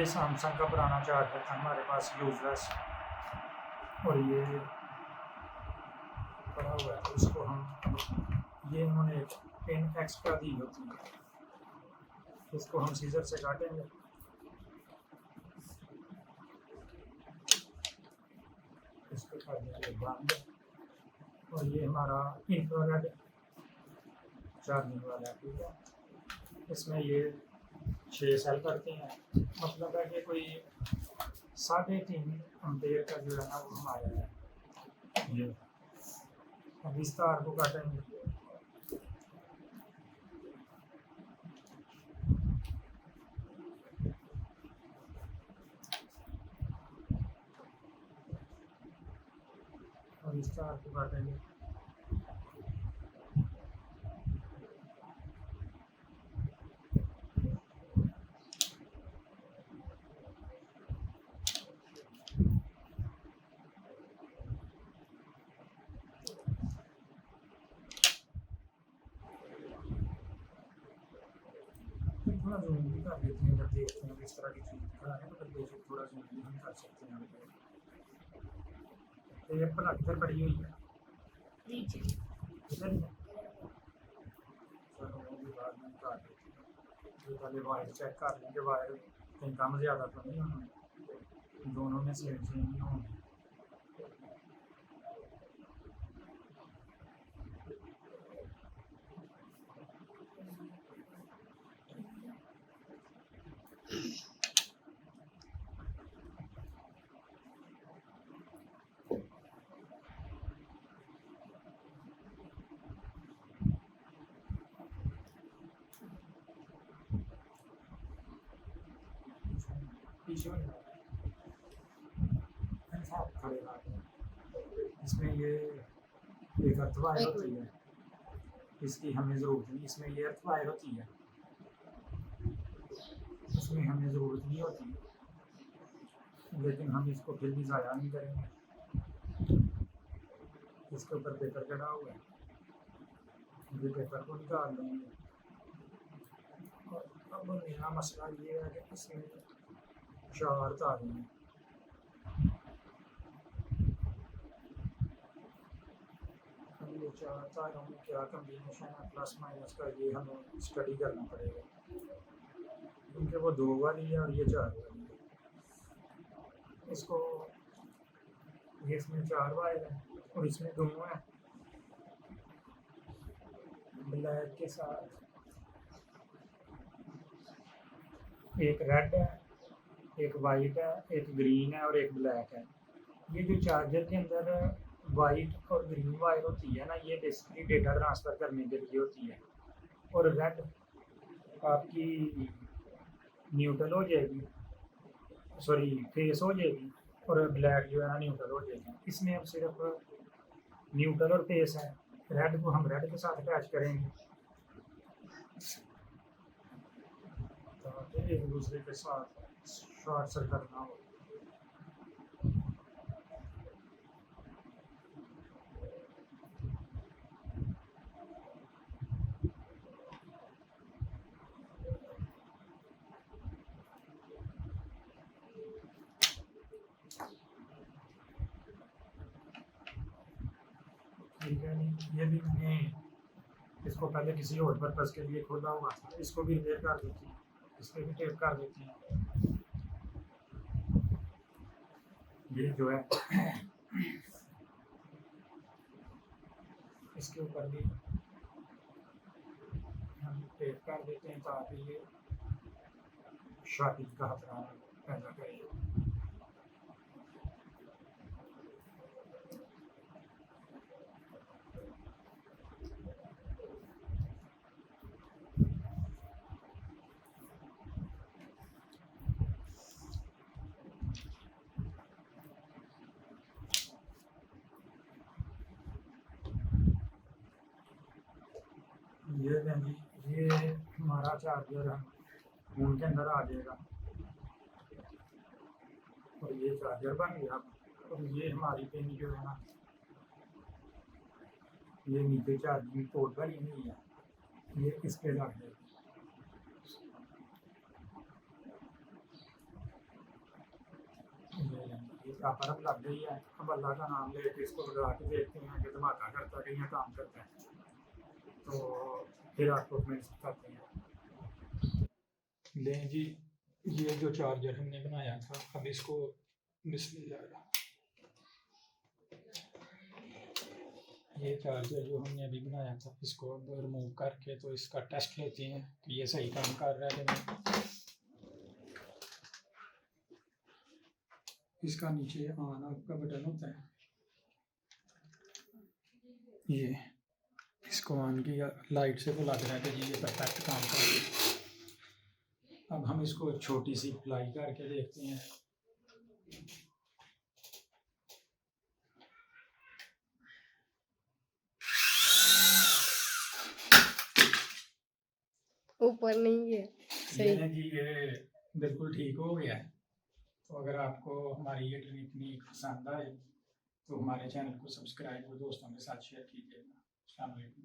ये सैमसंग का पुराना चार्जर था हमारे पास यूजलेस, और ये पड़ा हुआ है। इसको हम ये इन्होंने एक पिन एक्स्ट्रा दी होती है, इसको हम सीजर से काटेंगे। इसको कर देंगे बंद। और ये हमारा इंफ्रारेड चार्जिंग वाला है, ठीक है। इसमें ये 6 सेल करते हैं, मतलब है कि कोई 3.5 एम्पेयर का जो है ना वो हमारा है। ये अब इस तार को काटेंगे। और इस तार को काटेंगे। थोड़ा जूम भी कर लेते हैं, जब देखते हैं इस तरह की चीज़ दिखा है तो फिर बेशक थोड़ा जूम भी हम कर सकते हैं। तो ये प्लग इधर पड़ी हुई है, इधर ही है। चलो वो भी बाद में काट देते हैं। ये पहले वायर चेक कर लेंगे, वायर कहीं कम ज़्यादा तो नहीं होना, दोनों में सेम ही होंगे। इसमें ये एक अर्थ वायर होती है, इसकी हमें ज़रूरत नहीं। इसमें ये अर्थ वायर होती है, इसमें हमें ज़रूरत नहीं होती, लेकिन हम इसको फिर भी ज़ाया नहीं करेंगे। इसके ऊपर पेपर चढ़ा हुआ है, ये पेपर को निकाल लेंगे। और अब नया मसला ये है कि इसमें 4 तारें हैं। ये 4 तारों में क्या कम्बिनेशन है प्लस माइनस का, ये हमें स्टडी करना पड़ेगा, क्योंकि वो 2 वाली है और ये 4 वाली है। इसको ये इसमें 4 वायर है और इसमें 2 है, ब्लैक के साथ एक रेड है, एक वाइट है, एक ग्रीन है और एक ब्लैक है। ये जो चार्जर के अंदर वाइट और ग्रीन वायर होती है ना, ये बेसिकली डेटा ट्रांसफ़र करने के लिए होती है। और रेड आपकी न्यूट्रल हो जाएगी, सॉरी फेस हो जाएगी, और ब्लैक जो है ना न्यूट्रल हो जाएगी। इसमें अब सिर्फ न्यूट्रल और फेस है। रेड को हम रेड के साथ अटैच करेंगे ताकि एक दूसरे के साथ शॉर्ट सर्किट ना हो। ठीक है, ये भी मैंने इसको पहले किसी और पर्पज़ के लिए खोला हुआ था, इसको भी रिपेयर कर देती हैं, इस पर भी टेप कर देती हैं। ये जो है इसके ऊपर भी हम टेप कर देते हैं ताकि ये शादी का खतरा पैदा करे। ये नहीं, ये हमारा चार्जर है फोन के अंदर आ जाएगा और ये चार्जर बन गया। और ये हमारी पिन जो है ना, ये नीचे चार्जिंग पोर्ट बनी हुई है, ये इस पे लग जाएगी। ये प्रॉपर अब लग गई है। अब अल्लाह का नाम लेके इसको लगा के देखते हैं कि धमाका करता है कि यहाँ काम करता है, तो फिर आपको कमेंट्स बताते हैं। लें जी, ये जो चार्जर हमने बनाया था, अब इसको डिस्प्ले जाएगा। ये चार्जर जो हमने अभी बनाया था, इसको अब रिमूव करके तो इसका टेस्ट लेते हैं कि ये सही काम कर रहा है कि नहीं। इसका नीचे ऑन ऑफ का बटन होता है, ये इसको ऑन किया, लाइट से तो लग रहा है कि जी ये परफेक्ट काम कर रहा है। अब हम इसको छोटी सी अप्लाई करके देखते हैं। ऊपर नहीं है सही ये जी ये बिल्कुल ठीक हो गया है। तो अगर आपको हमारी ये टेक्निक पसंद आए तो हमारे चैनल को सब्सक्राइब और दोस्तों के साथ शेयर कीजिएगा। अस्सलाम वालेकुम।